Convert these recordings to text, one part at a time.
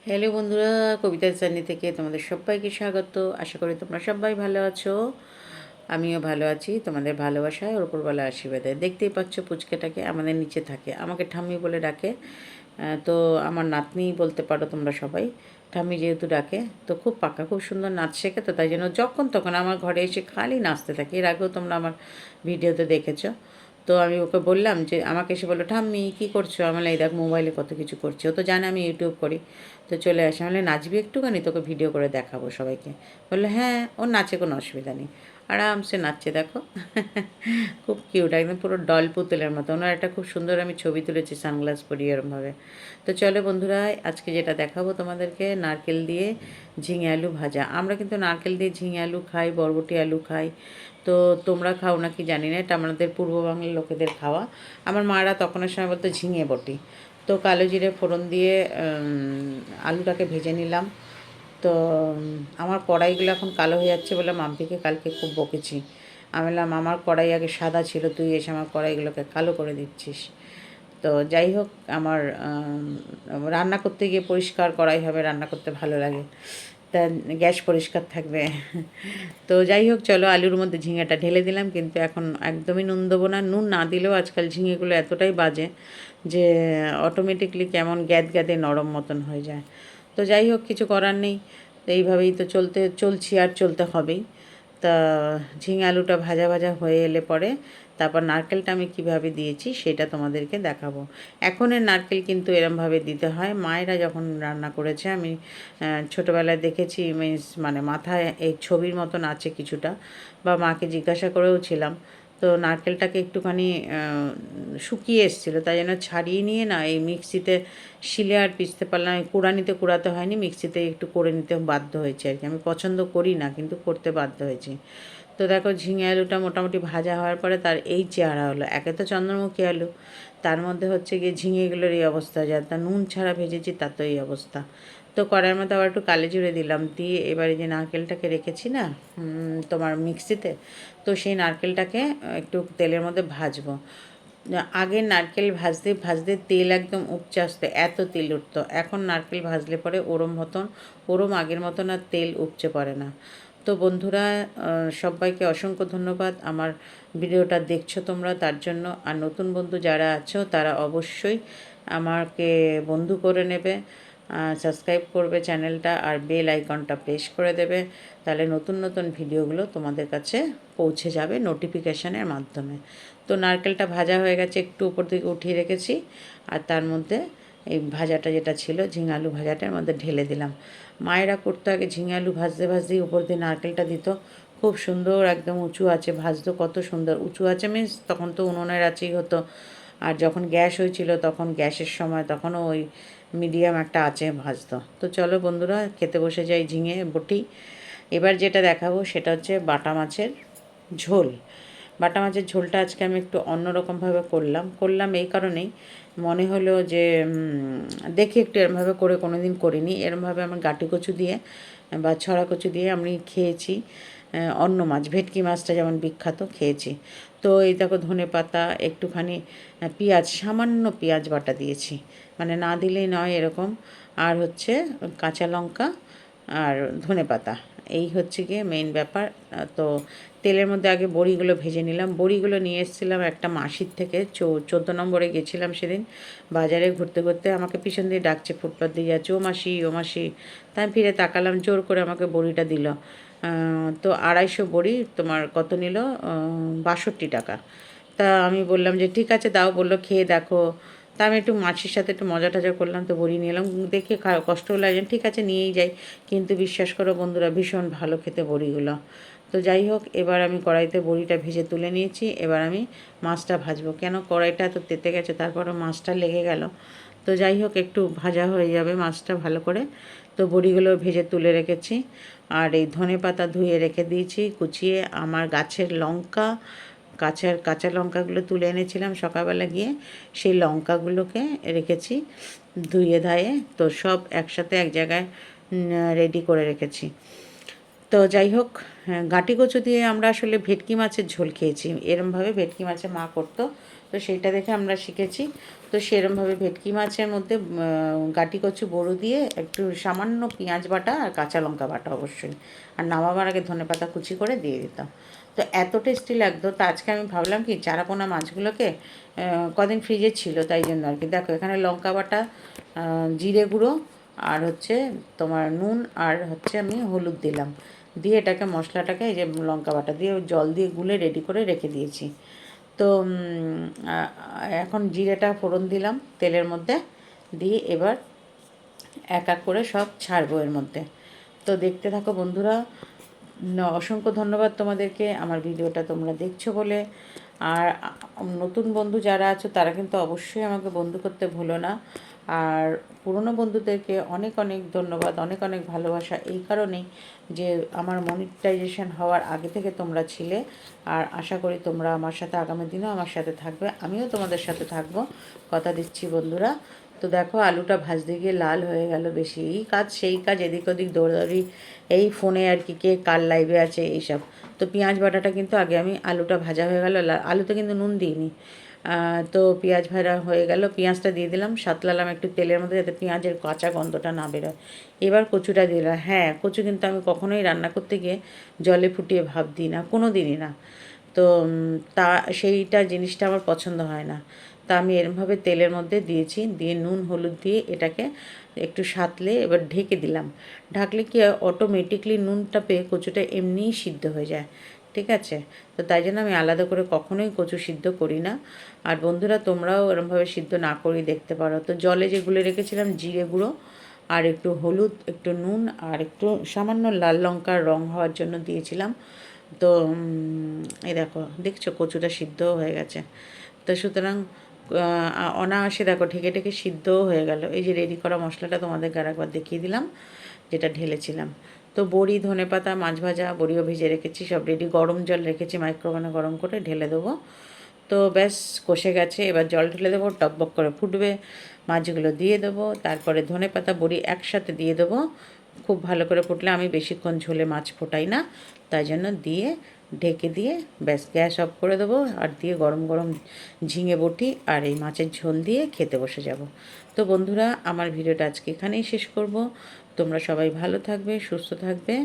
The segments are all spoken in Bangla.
হ্যালো বন্ধুরা, কবিতার জার্নি থেকে তোমাদের সবাইকে স্বাগত। আশা করি তোমরা সবাই ভালো আছো। আমিও ভালো আছি তোমাদের ভালোবাসায় ওর উপরওয়ালা আশীর্বাদে। দেখতেই পাচ্ছ পুচকেটাকে আমাদের নিচে থাকে, আমাকে ঠাম্মি বলে ডাকে। তো আমার নাতনি বলতে পারো তোমরা সবাই। ঠাম্মি যেহেতু ডাকে, তো খুব পাকা, খুব সুন্দর নাচ শেখে, তো তাই জন্য যখন তখন আমার ঘরে এসে খালি নাচতে থাকে। এর আগেও তোমরা আমার ভিডিওতে দেখেছো। তো আমি ওকে বললাম যে, আমাকে এসে বললো, ঠাম্মি কী করছো? আমার এই দেখ মোবাইলে কত কিছু করছি। ও তো জানে আমি ইউটিউব করি। তো চলে আসে, আমি বললাম, নাচবি একটুখানি, তোকে ভিডিও করে দেখাবো সবাইকে। বললো হ্যাঁ, ওর নাচে কোনো অসুবিধা নেই। আরামসে নাচছে দেখো। খুব কিউট, একদম পুরো ডল পুতুলের মতো। ওনার একটা খুব সুন্দর আমি ছবি তুলেছি সানগ্লাস পরিয়ে এরমভাবে। তো চলো বন্ধুরা, আজকে যেটা দেখাবো তোমাদেরকে, নারকেল দিয়ে ঝিঙে আলু ভাজা। আমরা কিন্তু নারকেল দিয়ে ঝিঙে আলু খাই, বরবটি আলু খাই। তো তোমরা খাও নাকি জানি না, এটা আমাদের পূর্ব বাংলার লোকেদের খাওয়া। আমার মারা তখনের সময় বলতো ঝিঙে বটি। তো কালো জিরে ফোড়ন দিয়ে আলুটাকে ভেজে নিলাম। তো আমার কড়াইগুলো এখন কালো হয়ে যাচ্ছে বলে মাম্পিকে কালকে খুব বকেছি। আমি বললাম, আমার কড়াই আগে সাদা ছিল, তুই এসে আমার কড়াইগুলোকে কালো করে দিচ্ছিস। তো যাই হোক, আমার রান্না করতে গিয়ে পরিষ্কার কড়াই হবে, রান্না করতে ভালো লাগে। তা গ্যাস পরিষ্কার থাকবে। তো যাই হোক, চলো আলুর মধ্যে ঝিঙেটা ঢেলে দিলাম, কিন্তু এখন একদমই নুন দেবো না। নুন না দিলেও আজকাল ঝিঙেগুলো এতটাই বাজে যে অটোমেটিকলি কেমন গ্যাদ গ্যাদে নরম মতন হয়ে যায়। তো যাই হোক, কিছু করার নেই। তো এইভাবেই তো চলছি আর চলতে হবেই। তা ঝিঙে আলুটা ভাজা ভাজা হয়ে এলে পরে তারপর নারকেলটা আমি কিভাবে দিয়েছি সেটা তোমাদেরকে দেখাবো। এখনের নারকেল কিন্তু এরমভাবে দিতে হয়। মায়েরা যখন রান্না করেছে, আমি ছোটোবেলায় দেখেছি, মিন্স মানে মাথায় এই ছবির মতন আছে কিছুটা, বা মাকে জিজ্ঞাসা করেও ছিলাম। তো নারকেলটাকে একটুখানি শুকিয়ে এসেছিলো, তাই জন্য ছাড়িয়ে নিয়ে না এই মিক্সিতে শিলে আর পিষতে পারলাম। কুড়ানিতে কুড়াতে হয়নি, মিক্সিতে একটু করে নিতে বাধ্য হয়েছে আর কি। আমি পছন্দ করি না, কিন্তু করতে বাধ্য হয়েছি। তো দেখো, ঝিঙে আলুটা মোটামুটি ভাজা হওয়ার পরে তার এই চেহারা হলো। একে তো চন্দ্রমুখী আলু, তার মধ্যে হচ্ছে গিয়ে ঝিঙেগুলোর এই অবস্থা, যা তা নুন ছাড়া ভেজেছি তার তো এই অবস্থা। তো কড়াইয়ের মধ্যে আবার একটু কালি জিরে দিলাম, দিয়ে এবারে যে নারকেলটাকে রেখেছি না তোমার মিক্সিতে, তো সেই নারকেলটাকে একটু তেলের মধ্যে ভাজবো। আগে নারকেল ভাজতে ভাজতে তেল একদম উপচে আসতো, এত তেল উঠতো। এখন নারকেল ভাজলে পরে ওরম আগের মতন আর তেল উপচে পড়ে না। তো বন্ধুরা, সবাইকে অসংখ্য ধন্যবাদ আমার ভিডিওটা দেখছো তোমরা, তার জন্য। আর নতুন বন্ধু যারা আছো তারা অবশ্যই আমাকে বন্ধু করে নেবে, সাবস্ক্রাইব করবে চ্যানেলটা, আর বেল আইকনটা প্রেস করে দেবে। তাহলে নতুন নতুন ভিডিওগুলো তোমাদের কাছে পৌঁছে যাবে নোটিফিকেশানের মাধ্যমে। তো নারকেলটা ভাজা হয়ে গেছে, একটু উপর দিকে উঠিয়ে রেখেছি, আর তার মধ্যে এই ভাজাটা যেটা ছিল ঝিঙে আলু ভাজাটার মধ্যে ঢেলে দিলাম। মায়েরা করতো আগে ঝিঙে আলু ভাজতে ভাজতেই উপর দিয়ে নারকেলটা দিত, খুব সুন্দর একদম উঁচু আছে ভাজতো, কত সুন্দর। উঁচু আছে মিন্স তখন তো উনুনের আঁচেই হতো। আর যখন গ্যাস হয়েছিল তখন গ্যাসের সময় তখনও ওই মিডিয়াম একটা আঁচে ভাজতো। তো চলো বন্ধুরা, খেতে বসে যাই ঝিঙে বটি। এবার যেটা দেখাবো সেটা হচ্ছে বাটা মাছের ঝোল। বাটা মাছের ঝোলটা আজকে আমি একটু অন্যরকমভাবে করলাম এই কারণেই, মনে হলো যে দেখি একটু এরমভাবে করে, কোনো দিন করিনি এরমভাবে। আমি গাঁটি কচু দিয়ে বা ছড়া কচু দিয়ে আমি খেয়েছি। অন্য মাছ, ভেটকি মাছটা যেমন বিখ্যাত, খেয়েছি। তো এই দেখো, ধনে পাতা একটুখানি, পেঁয়াজ, সামান্য পেঁয়াজ বাটা দিয়েছি, মানে না দিলেই নয় এরকম। আর হচ্ছে কাঁচা লঙ্কা আর ধনে পাতা, এই হচ্ছে গিয়ে মেইন ব্যাপার। তো তেলের মধ্যে আগে বড়িগুলো ভেজে নিলাম। বড়িগুলো নিয়ে এসেছিলাম একটা মাসির থেকে, 14 নম্বরে গেছিলাম সেদিন বাজারে ঘুরতে ঘুরতে। আমাকে পিছন দিয়ে ডাকছে, ফুটপাথ দিয়ে যাচ্ছে, ও মাসি ও মাসি। তাই ফিরে তাকালাম, জোর করে আমাকে বড়িটা দিল। তো 250 বড়ি তোমার কত নিল, 62 টাকা। তা আমি বললাম যে ঠিক আছে দাও, বললো খেয়ে দেখো। তা আমি একটু মাছির সাথে একটু মজা টজা করলাম, তো বড়ি নিয়ে এলাম, দেখে কষ্টও লাগছে, ঠিক আছে নিয়েই যাই। কিন্তু বিশ্বাস করো বন্ধুরা, ভীষণ ভালো খেতে বড়িগুলো। তো যাই হোক, এবার আমি কড়াইতে বড়িটা ভেজে তুলে নিয়েছি। এবার আমি মাছটা ভাজবো। কেন কড়াইটা তো তেতে গেছে, তারপরও মাছটা লেগে গেল। তো যাই হোক, একটু ভাজা হয়ে যাবে মাছটা ভালো করে। তো বড়িগুলো ভেজে তুলে রেখেছি। আর এই ধনে পাতা ধুয়ে রেখে দিয়েছি কুচিয়ে। আমার গাছের লঙ্কা, কাঁচা লঙ্কাগুলো তুলে এনেছিলাম সকালবেলা গিয়ে, সেই লঙ্কাগুলোকে রেখেছি ধুয়ে ধায়ে। তো সব একসাথে এক জায়গায় রেডি করে রেখেছি। তো যাই হোক, গাঁটি কচু দিয়ে আমরা আসলে ভেটকি মাছের ঝোল খেয়েছি, এরমভাবে ভেটকি মাছের মা করতো, তো সেইটা দেখে আমরা শিখেছি। তো সেরমভাবে ভেটকি মাছের মধ্যে গাটি কচু বড়ো দিয়ে একটু সামান্য পেঁয়াজ বাটা আর কাঁচা লঙ্কা বাটা অবশ্যই, আর নামাবার আগে ধনেপাতা কুচি করে দিয়ে দিতাম। তো এত টেস্টি লাগতো। তো আজকে আমি ভাবলাম কি চারাপোনা মাছগুলোকে কদিন ফ্রিজে ছিল তাই জন্য আর কি। দেখো এখানে লঙ্কা বাটা, জিরে গুঁড়ো আর হচ্ছে তোমার নুন আর হচ্ছে আমি হলুদ দিলাম, দিয়ে এটাকে মশলাটাকে এই যে লঙ্কা বাটা দিয়ে জল দিয়ে গুলে রেডি করে রেখে দিয়েছি। তো এখন জিরেটা ফোড়ন দিলাম তেলের মধ্যে, দিয়ে এবার এক এক করে সব ছাড়বো এর মধ্যে। তো দেখতে থাকো বন্ধুরা। অসংখ্য ধন্যবাদ তোমাদেরকে আমার ভিডিওটা তোমরা দেখছো বলে। আর নতুন বন্ধু যারা আছো তারা কিন্তু অবশ্যই আমাকে বন্ধু করতে ভুলো না। আর পুরনো বন্ধুদেরকে অনেক অনেক ধন্যবাদ, অনেক অনেক ভালোবাসা এই কারণেই যে আমার মনিটাইজেশন হওয়ার আগে থেকে তোমরা ছিলে। আর আশা করি তোমরা আমার সাথে আগামী দিনেও আমার সাথে থাকবে, আমিও তোমাদের সাথে থাকবো, কথা দিচ্ছি বন্ধুরা। তো দেখো আলুটা ভাজতে গিয়ে লাল হয়ে গেল বেশি, এই কাজ সেই কাজ, এদিক ওদিক দৌড়াদৌড়ি, এই ফোনে আর কি কে কার লাইভে আছে এইসব। তো পেঁয়াজ বাটাটা কিন্তু আগে আমি আলুটা ভাজা হয়ে গেল, আলুতে কিন্তু নুন দিইনি। তো পেঁয়াজ ভাজা হয়ে গেল, পেঁয়াজটা দিয়ে দিলাম, সাতলালাম একটু তেলের মধ্যে যাতে পেঁয়াজের কাঁচা গন্ধটা না বেরোয়। এবার কচুটা দিলাম। হ্যাঁ, কচু কিন্তু আমি কখনোই রান্না করতে গিয়ে জলে ফুটিয়ে ভাপ দিই না, কোনো দিনই না। তো তা সেইটা জিনিসটা আমার পছন্দ হয় না। তা আমি এরমভাবে তেলের মধ্যে দিয়েছি, দিয়ে নুন হলুদ দিয়ে এটাকে একটু সাঁতলে এবার ঢেকে দিলাম। ঢাকলে কি হয়, অটোমেটিকলি নুনটা পেয়ে কচুটা এমনিই সিদ্ধ হয়ে যায়। ঠিক আছে? তো তাই জন্য আমি আলাদা করে কখনোই কচু সিদ্ধ করি না। আর বন্ধুরা তোমরাও এরমভাবে সিদ্ধ না করেই দেখতে পারো। তো জলে যে গুলে রেখেছিলাম জিরে গুঁড়ো আর একটু হলুদ, একটু নুন আর একটু সামান্য লাল লঙ্কার রং হওয়ার জন্য দিয়েছিলাম। তো এই দেখো দেখছো কচুটা সিদ্ধও হয়ে গেছে। তো সুতরাং অনায়াসে দেখো ঢেকে ঢেকে সিদ্ধও হয়ে গেল। এই যে রেডি করা মশলাটা তোমাদেরকে আরেকবার দেখিয়ে দিলাম, যেটা ঢেলেছিলাম। তো বড়ি, ধনেপাতা, মাছ ভাজা, বড়িও ভেজে রেখেছি, সব রেডি। গরম জল রেখেছি মাইক্রোওভেনে গরম করে, ঢেলে দেবো। তো ব্যাস কষে গেছে, এবার জল ঢেলে দেবো, টকবক করে ফুটবে, মাছগুলো দিয়ে দেবো, তারপরে ধনেপাতা বড়ি একসাথে দিয়ে দেবো। খুব ভালো করে ফুটলে, আমি বেশিক্ষণ ঝোলে মাছ ফোটাই না, তাই জন্য দিয়ে ঢেকে দিয়ে ব্যাস গ্যাস অফ করে দেবো, আর দিয়ে গরম গরম ঝিঙে বটি আর এই মাছের ঝোল দিয়ে খেতে বসে যাব। তো বন্ধুরা আমার ভিডিওটা আজকে এখানেই শেষ করব। তোমরা সবাই ভালো থাকবে, সুস্থ থাকবে।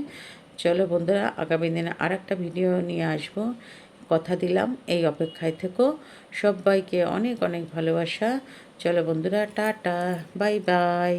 চলো বন্ধুরা, আগামী দিনে আর একটা ভিডিও নিয়ে আসবো, কথা দিলাম। এই অপেক্ষায় থেকো। সবাইকে অনেক অনেক ভালোবাসা। চলো বন্ধুরা, টাটা, বাই বাই।